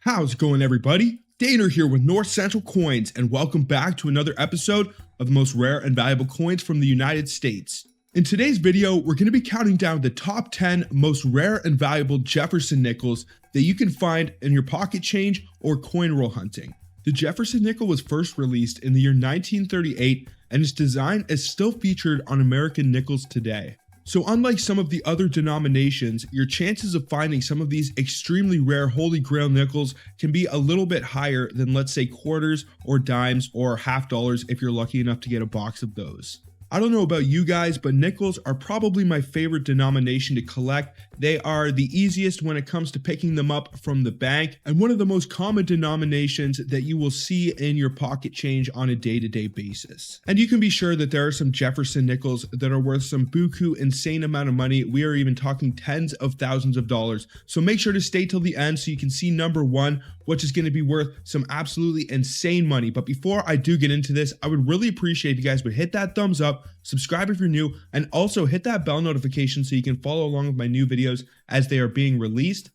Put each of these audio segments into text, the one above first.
How's it going, everybody? Daner here with North Central Coins, and welcome back to another episode of the most rare and valuable coins from the United States. In today's video, we're going to be counting down the top 10 most rare and valuable Jefferson nickels that you can find in your pocket change or coin roll hunting. The Jefferson nickel was first released in the year 1938, and its design is still featured on American nickels today. So unlike some of the other denominations, your chances of finding some of these extremely rare Holy Grail nickels can be a little bit higher than, let's say, quarters or dimes or half dollars if you're lucky enough to get a box of those. I don't know about you guys, but nickels are probably my favorite denomination to collect. They are the easiest when it comes to picking them up from the bank, and one of the most common denominations that you will see in your pocket change on a day-to-day basis. And you can be sure that there are some Jefferson nickels that are worth some buku insane amount of money. We are even talking tens of thousands of dollars. So make sure to stay till the end so you can see number one, which is going to be worth some absolutely insane money. But before I do get into this, I would really appreciate if you guys would hit that thumbs up, subscribe if you're new, and also hit that bell notification so you can follow along with my new videos as they are being released.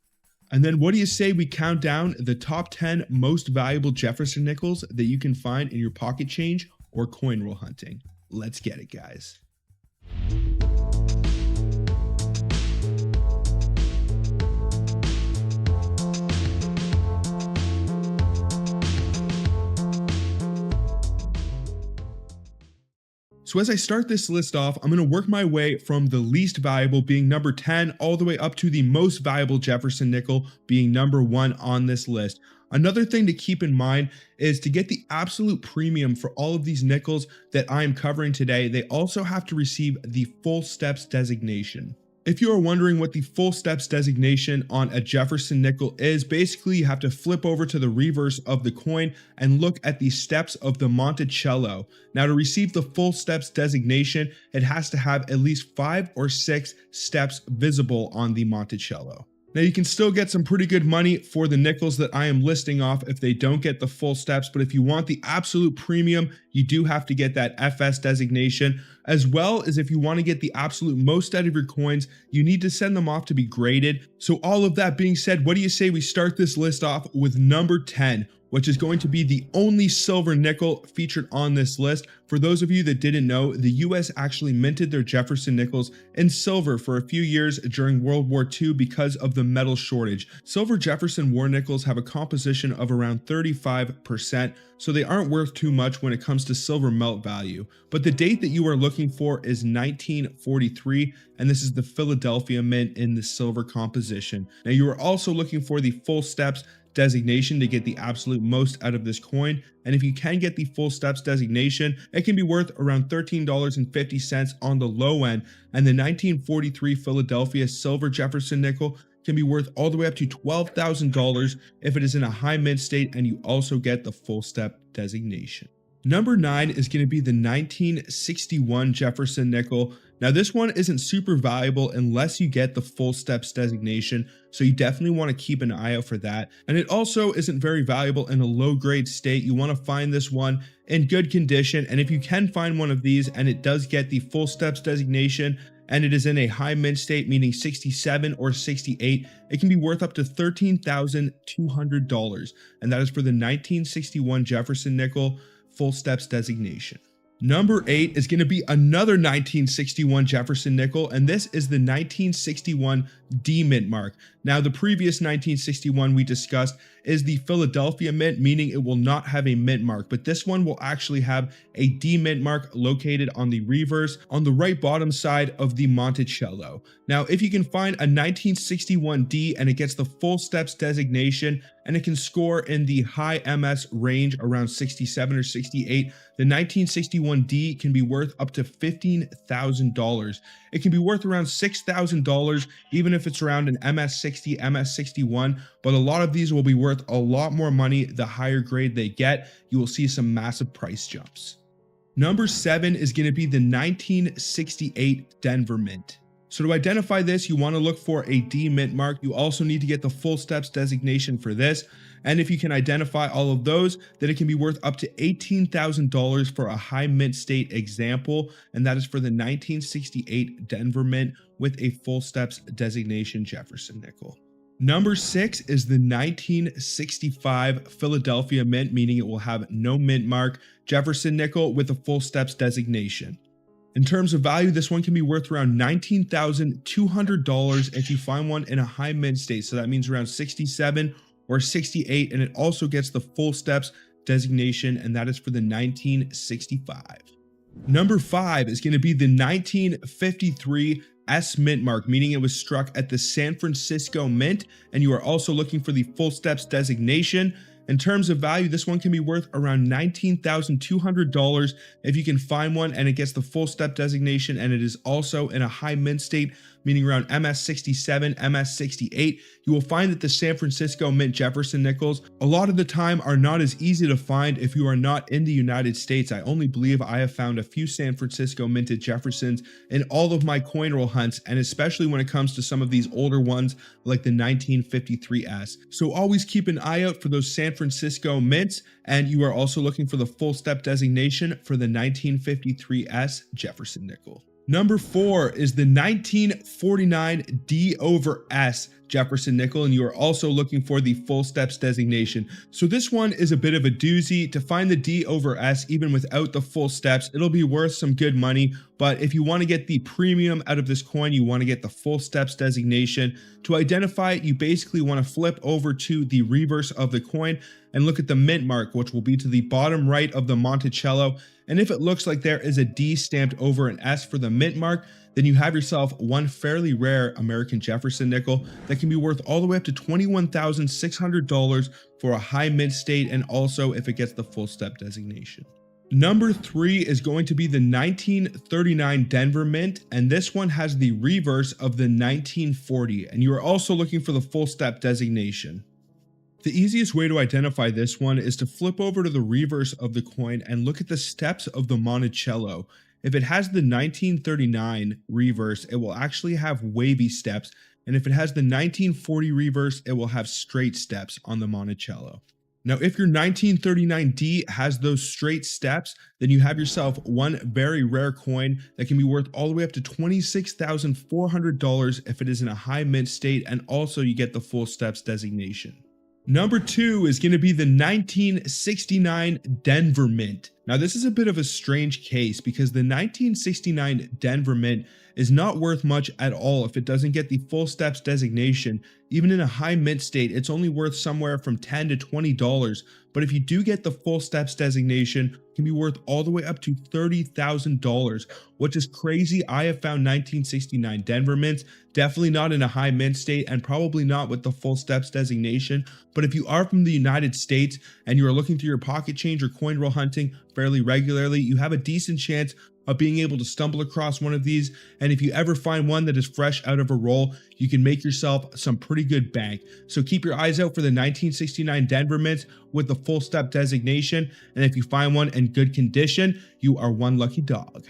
And then what do you say we count down the top 10 most valuable Jefferson nickels that you can find in your pocket change or coin roll hunting? Let's get it, guys. So as I start this list off, I'm going to work my way from the least valuable being number 10 all the way up to the most valuable Jefferson nickel being number 1 on this list. Another thing to keep in mind is to get the absolute premium for all of these nickels that I am covering today, they also have to receive the full steps designation. If you are wondering what the full steps designation on a Jefferson nickel is, basically you have to flip over to the reverse of the coin and look at the steps of the Monticello. Now, to receive the full steps designation, it has to have at least 5 or 6 steps visible on the Monticello. Now, you can still get some pretty good money for the nickels that I am listing off if they don't get the full steps, but if you want the absolute premium, you do have to get that FS designation, as well as if you want to get the absolute most out of your coins, you need to send them off to be graded. So all of that being said, what do you say we start this list off with number 10, which is going to be the only silver nickel featured on this list. For those of you that didn't know, the US actually minted their Jefferson nickels in silver for a few years during World War II because of the metal shortage. Silver Jefferson war nickels have a composition of around 35%, so they aren't worth too much when it comes to silver melt value. But the date that you are looking for is 1943, and this is the Philadelphia mint in the silver composition. Now, you are also looking for the full steps designation to get the absolute most out of this coin, and if you can get the full steps designation, it can be worth around $13.50 on the low end, and the 1943 Philadelphia silver Jefferson nickel can be worth all the way up to $12,000 if it is in a high mint state and you also get the full step designation. Number 9 is going to be the 1961 Jefferson nickel. Now, this one isn't super valuable unless you get the full steps designation, so you definitely want to keep an eye out for that. And it also isn't very valuable in a low grade state. You want to find this one in good condition, and if you can find one of these and it does get the full steps designation and it is in a high mint state, meaning 67 or 68, it can be worth up to $13,200, and that is for the 1961 Jefferson nickel full steps designation. Number 8 is going to be another 1961 Jefferson nickel, and this is the 1961 D mint mark. Now, the previous 1961 we discussed is the Philadelphia mint, meaning it will not have a mint mark, but this one will actually have a D mint mark located on the reverse on the right bottom side of the Monticello. Now, if you can find a 1961 D and it gets the full steps designation and it can score in the high MS range around 67 or 68, the 1961 D can be worth up to $15,000. It can be worth around $6,000 even if it's around an MS60, MS61, but a lot of these will be worth a lot more money the higher grade they get. You will see some massive price jumps. Number 7 is going to be the 1968 Denver mint. So to identify this, you want to look for a D mint mark. You also need to get the full steps designation for this. And if you can identify all of those, then it can be worth up to $18,000 for a high mint state example. And that is for the 1968 Denver mint with a full steps designation Jefferson nickel. Number 6 is the 1965 Philadelphia Mint, meaning it will have no mint mark, Jefferson nickel with a full steps designation. In terms of value, this one can be worth around $19,200 if you find one in a high mint state. So that means around 67 or 68, and it also gets the full steps designation, and that is for the 1965. Number 5 is going to be the 1953 S Mint mark, meaning it was struck at the San Francisco Mint, and you are also looking for the full steps designation. In terms of value, this one can be worth around $19,200 if you can find one and it gets the full step designation, and it is also in a high mint state, meaning around MS67, MS68. You will find that the San Francisco Mint Jefferson nickels a lot of the time are not as easy to find if you are not in the United States. I only believe I have found a few San Francisco minted Jeffersons in all of my coin roll hunts, and especially when it comes to some of these older ones like the 1953S. So always keep an eye out for those San Francisco mints, and you are also looking for the full step designation for the 1953S Jefferson nickel. Number 4 is the 1949 D over S Jefferson nickel, and you are also looking for the full steps designation. So this one is a bit of a doozy. To find the D over S even without the full steps, it'll be worth some good money, but if you want to get the premium out of this coin, you want to get the full steps designation. To identify it, you basically want to flip over to the reverse of the coin and look at the mint mark, which will be to the bottom right of the Monticello. And if it looks like there is a D stamped over an S for the mint mark, then you have yourself one fairly rare American Jefferson nickel that can be worth all the way up to $21,600 for a high mint state, and also if it gets the full step designation. Number 3 is going to be the 1939 Denver Mint, and this one has the reverse of the 1940, and you are also looking for the full step designation. The easiest way to identify this one is to flip over to the reverse of the coin and look at the steps of the Monticello. If it has the 1939 reverse, it will actually have wavy steps, and if it has the 1940 reverse, it will have straight steps on the Monticello. Now, if your 1939D has those straight steps, then you have yourself one very rare coin that can be worth all the way up to $26,400 if it is in a high mint state, and also you get the full steps designation. Number 2 is going to be the 1969 Denver Mint. Now, this is a bit of a strange case because the 1969 Denver Mint is not worth much at all if it doesn't get the full steps designation. Even in a high mint state, it's only worth somewhere from $10 to $20. But if you do get the full steps designation, it can be worth all the way up to $30,000, which is crazy. I have found 1969 Denver mints, definitely not in a high mint state and probably not with the full steps designation. But if you are from the United States and you are looking through your pocket change or coin roll hunting fairly regularly, you have a decent chance of being able to stumble across one of these. And if you ever find one that is fresh out of a roll, you can make yourself some pretty good bank. So keep your eyes out for the 1969 Denver mints with the full step designation. And if you find one in good condition, you are one lucky dog.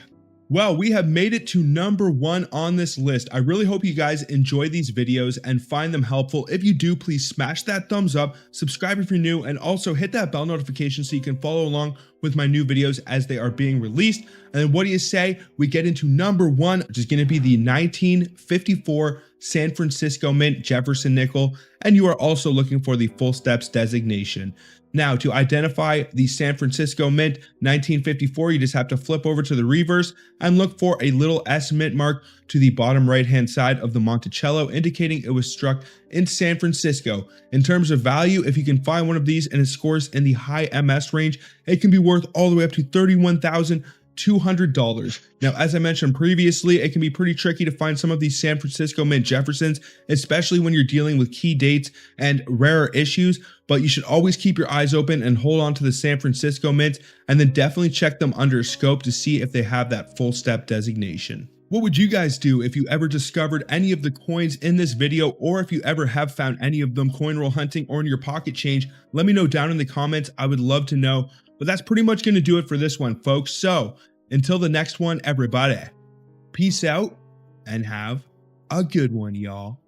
Well, we have made it to number 1 on this list. I really hope you guys enjoy these videos and find them helpful. If you do, please smash that thumbs up, subscribe if you're new, and also hit that bell notification so you can follow along with my new videos as they are being released. And then what do you say we get into number 1, which is going to be the 1954 San Francisco Mint Jefferson nickel, and you are also looking for the full steps designation. Now, to identify the San Francisco Mint 1954, you just have to flip over to the reverse and look for a little S mint mark to the bottom right hand side of the Monticello, indicating it was struck in San Francisco. In terms of value, if you can find one of these and it scores in the high MS range, it can be worth all the way up to $31,200. Now, as I mentioned previously, it can be pretty tricky to find some of these San Francisco Mint Jeffersons, especially when you're dealing with key dates and rarer issues, but you should always keep your eyes open and hold on to the San Francisco Mint, and then definitely check them under a scope to see if they have that full step designation. What would you guys do if you ever discovered any of the coins in this video, or if you ever have found any of them coin roll hunting or in your pocket change? Let me know down in the comments. I would love to know. But that's pretty much going to do it for this one, folks. So until the next one, everybody, peace out and have a good one, y'all.